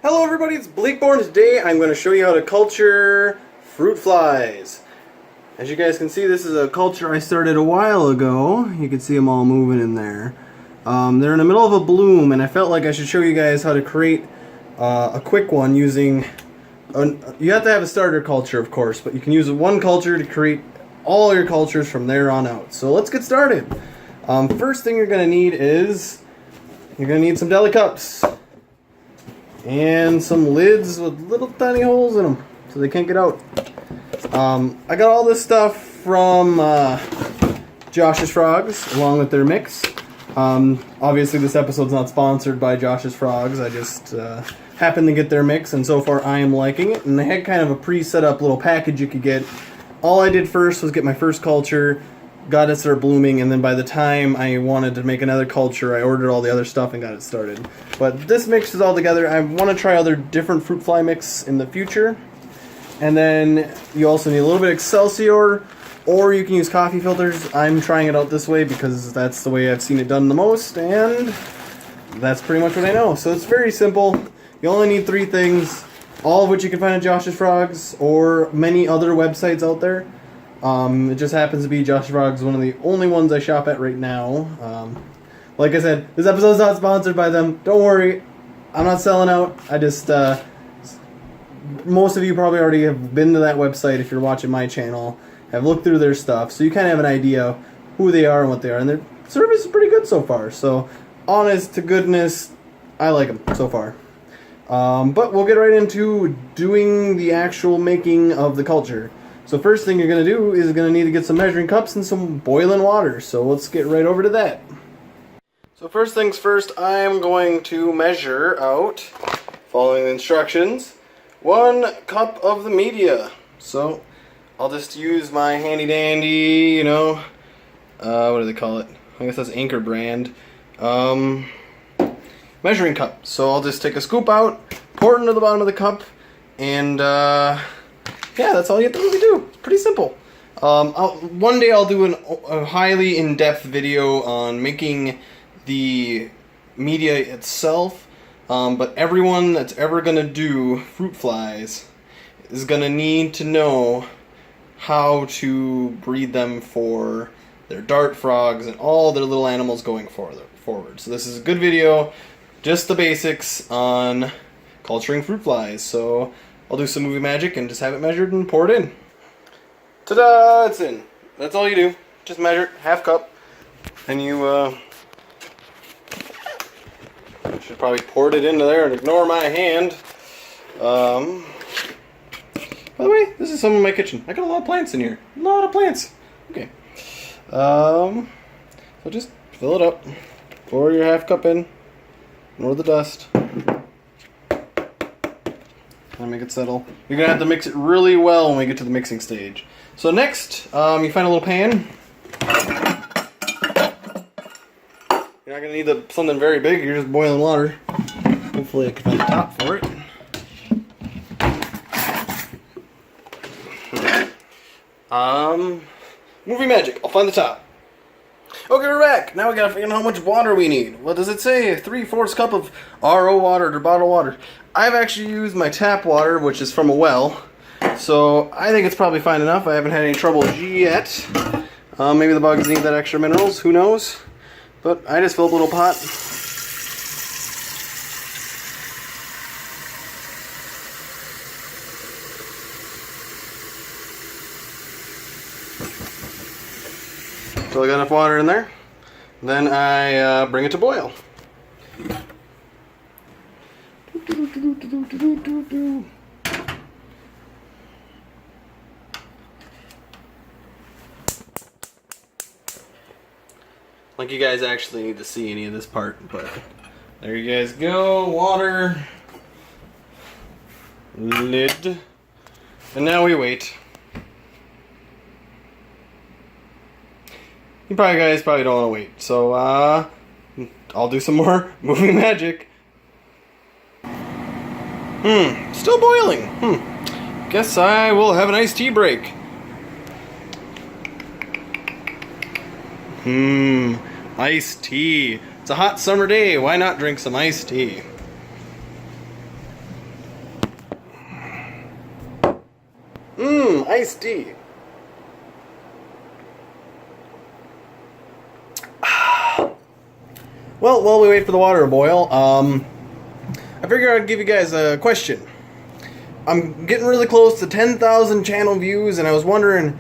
Hello everybody, it's Bleakborn. Today I'm going to show you how to culture fruit flies. As you guys can see, this is a culture I started a while ago. You can see them all moving in there. They're in the middle of a bloom, and I felt like I should show you guys how to create a quick one using... you have to have a starter culture, of course, but you can use one culture to create all your cultures from there on out. So let's get started. First thing you're going to need is... you're going to need some deli cups. And some lids with little tiny holes in them so they can't get out. I got all this stuff from Josh's Frogs along with their mix. Obviously this episode's not sponsored by Josh's Frogs. I just happened to get their mix, and so far I am liking it. And they had kind of a pre-set up little package you could get. All I did first was get my first culture, got it start blooming, and then by the time I wanted to make another culture, I ordered all the other stuff and got it started. But this mix is all together. I want to try other different fruit fly mix in the future. And then you also need a little bit of Excelsior, or you can use coffee filters. I'm trying it out this way because that's the way I've seen it done the most, and that's pretty much what I know. So it's very simple. You only need 3 things, all of which you can find at Josh's Frogs or many other websites out there. It just happens to be Josh's Frogs, one of the only ones I shop at right now. Like I said, this episode's not sponsored by them. Don't worry, I'm not selling out. I just, most of you probably already have been to that website if you're watching my channel, have looked through their stuff, so you kind of have an idea who they are and what they are, and their service is pretty good so far. So, honest to goodness, I like them so far. But we'll get right into doing the actual making of the culture. So first thing you're going to do is going to need to get some measuring cups and some boiling water. So let's get right over to that. So first things first, I am going to measure out, following the instructions, 1 cup of the media. So I'll just use my handy dandy, what do they call it? I guess that's Anchor brand. Measuring cup. So I'll just take a scoop out, pour it into the bottom of the cup, and yeah, that's all you have to really do. It's pretty simple. One day I'll do a highly in-depth video on making the media itself, but everyone that's ever going to do fruit flies is going to need to know how to breed them for their dart frogs and all their little animals going forward. So this is a good video, just the basics on culturing fruit flies. So I'll do some movie magic and just have it measured and pour it in. Ta-da! It's in. That's all you do. Just measure it, half cup, and you should probably pour it into there and ignore my hand. By the way, this is some of my kitchen. I got a lot of plants in here. A lot of plants. Okay. So just fill it up. Pour your half cup in. Ignore the dust. And make it settle. You're going to have to mix it really well when we get to the mixing stage. So next, you find a little pan. You're not going to need something very big. You're just boiling water. Hopefully I can find the top for it. Movie magic. I'll find the top. Okay, we're back. Now we gotta figure out how much water we need. What does it say? 3/4 cup of RO water or bottled water. I've actually used my tap water, which is from a well, so I think it's probably fine enough. I haven't had any trouble yet. Maybe the bugs need that extra minerals. Who knows? But I just filled a little pot. So I got enough water in there. Then I bring it to boil. Like you guys actually need to see any of this part, but there you guys go. Water, lid, and now we wait. You guys probably don't want to wait, so I'll do some more movie magic. Still boiling. Guess I will have an iced tea break. Iced tea. It's a hot summer day. Why not drink some iced tea? Iced tea. Well, while we wait for the water to boil, I figured I'd give you guys a question. I'm getting really close to 10,000 channel views, and I was wondering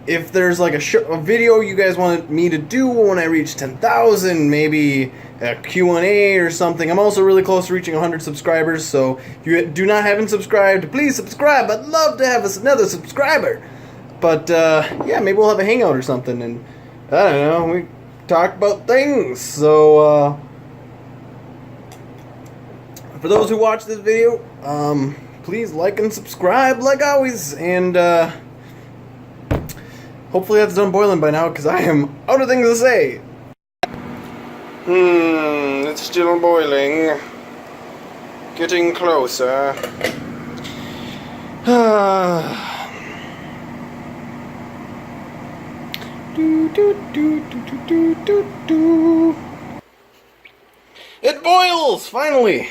if there's like a video you guys wanted me to do when I reach 10,000, maybe a Q&A or something. I'm also really close to reaching 100 subscribers, so if you haven't subscribed, please subscribe. I'd love to have another subscriber. But yeah, maybe we'll have a hangout or something, and I don't know, we talk about things. So for those who watch this video, please like and subscribe like always, and hopefully that's done boiling by now, because I am out of things to say. It's still boiling. Getting closer. It boils! Finally!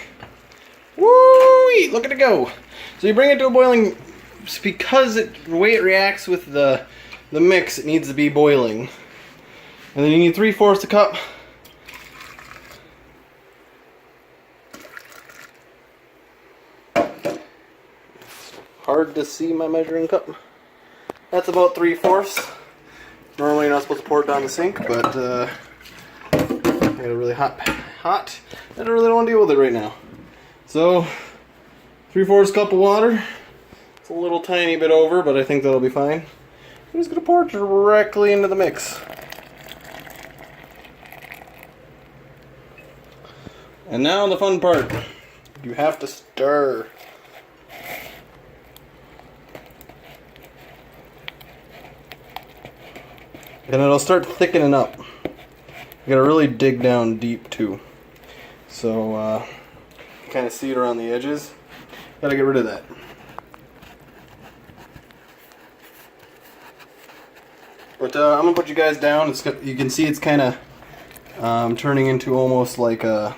Woo! Look at it go! So you bring it to a boiling, because the way it reacts with the mix, it needs to be boiling. And then you need 3/4 a cup. Hard to see my measuring cup. That's about 3/4. Normally you're not supposed to pour it down the sink, but I got a really hot. I don't really want to deal with it right now. So 3/4 cup of water. It's a little tiny bit over, but I think that'll be fine. I'm just gonna pour it directly into the mix. And now the fun part. You have to stir. And it'll start thickening up. You gotta really dig down deep too. So you kind of see it around the edges. Gotta get rid of that. But I'm gonna put you guys down. You can see it's kind of turning into almost like a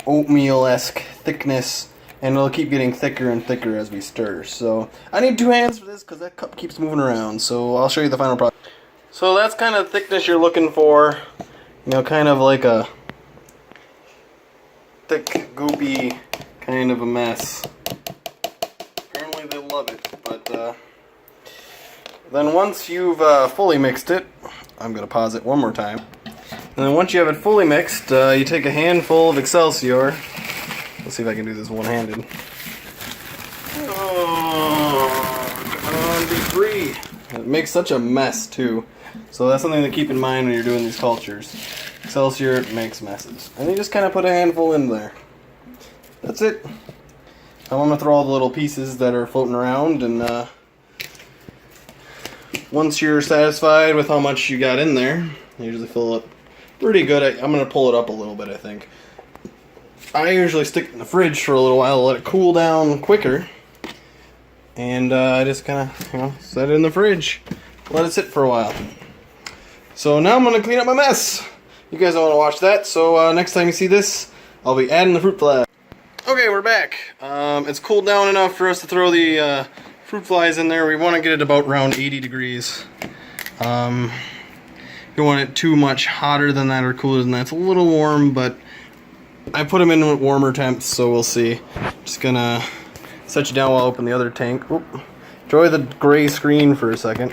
oatmeal-esque thickness, and it'll keep getting thicker and thicker as we stir. So I need 2 hands for this because that cup keeps moving around. So I'll show you the final product. So that's kind of thickness you're looking for. You know, kind of like a thick, goopy kind of a mess. Apparently they love it, but then once you've fully mixed it, I'm going to pause it one more time. And then once you have it fully mixed, you take a handful of Excelsior. Let's see if I can do this one-handed. Oh, come on, be free. It makes such a mess too. So that's something to keep in mind when you're doing these cultures. Excelsior makes messes. And you just kind of put a handful in there. That's it. I'm going to throw all the little pieces that are floating around, and once you're satisfied with how much you got in there, you usually fill it up pretty good. I'm going to pull it up a little bit, I think. I usually stick it in the fridge for a little while to let it cool down quicker. And I just kind of, set it in the fridge. Let it sit for a while. So now I'm going to clean up my mess. You guys don't want to watch that, so next time you see this, I'll be adding the fruit flies. Okay, we're back. It's cooled down enough for us to throw the fruit flies in there. We want to get it about around 80 degrees. You don't want it too much hotter than that or cooler than that. It's a little warm, but I put them in with warmer temps, so we'll see. Just gonna set you down while I open the other tank. Oop. Enjoy the gray screen for a second.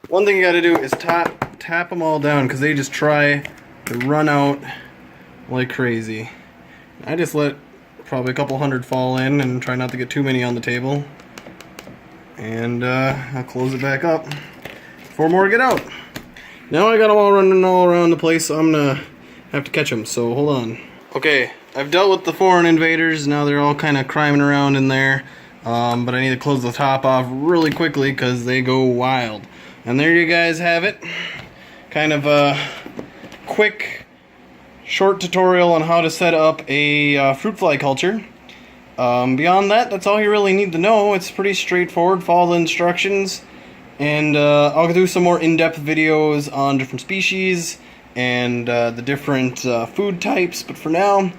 One thing you gotta do is tap them all down, because they just try to run out like crazy. I just let probably a couple hundred fall in and try not to get too many on the table. And I'll close it back up. 4 more get out. Now I got them all running all around the place, so I'm gonna have to catch them, so hold on. Okay, I've dealt with the foreign invaders. Now they're all kind of criming around in there. But I need to close the top off really quickly because they go wild. And there you guys have it. Kind of a quick, short tutorial on how to set up a fruit fly culture. Beyond that, that's all you really need to know. It's pretty straightforward. Follow the instructions. And I'll do some more in-depth videos on different species and the different food types. But for now,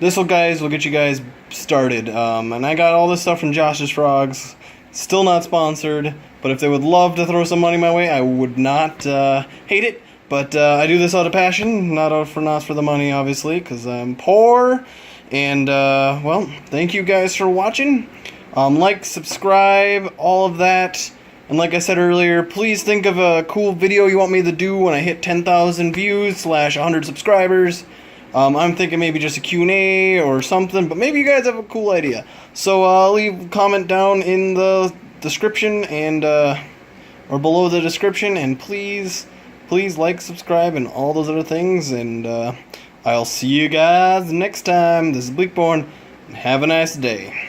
guys will get you guys started. And I got all this stuff from Josh's Frogs. Still not sponsored, but if they would love to throw some money my way, I would not hate it. But I do this out of passion, not for the money, obviously, because I'm poor. And well, thank you guys for watching. Like, subscribe, all of that. And like I said earlier, please think of a cool video you want me to do when I hit 10,000 views / 100 subscribers. I'm thinking maybe just a Q&A or something, but maybe you guys have a cool idea. So leave a comment down in the description and or below the description, and please like, subscribe, and all those other things. And I'll see you guys next time. This is Bleakborn. Have a nice day.